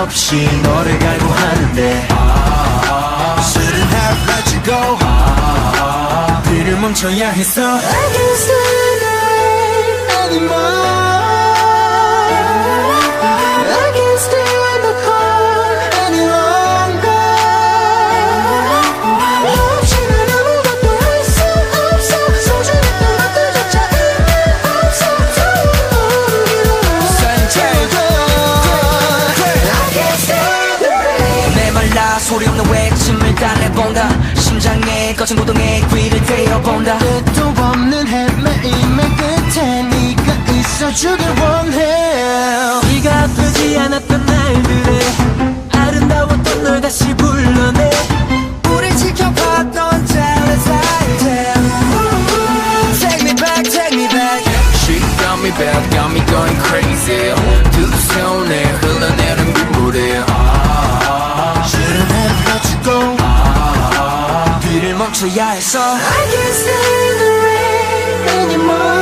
없이 너를 갈구하는데 Shouldn't have let you go 뒤를 멈춰야 했어 I can't stand the rain anymore I can't stand the cold any longer 없이는 아무것도 할 수 없어 소중했던 것들조차 의미 없어 메말라 소리 없는 외침을 달래본다 심장에 거친 고동에 귀를 대어본다 끝도 없는 헤매임의 끝에 네가 있어주길 원해 네가 아프지 않았던 날들에 아름다웠던 널 다시 불러내 우리 지켜봤던 jealous item Take me back, take me back She got me back, got me going crazy 두 손에 흘러내린 눈물에 Shouldn't have let you go 뒤를 멈춰야 했어 I can't stand the rain anymore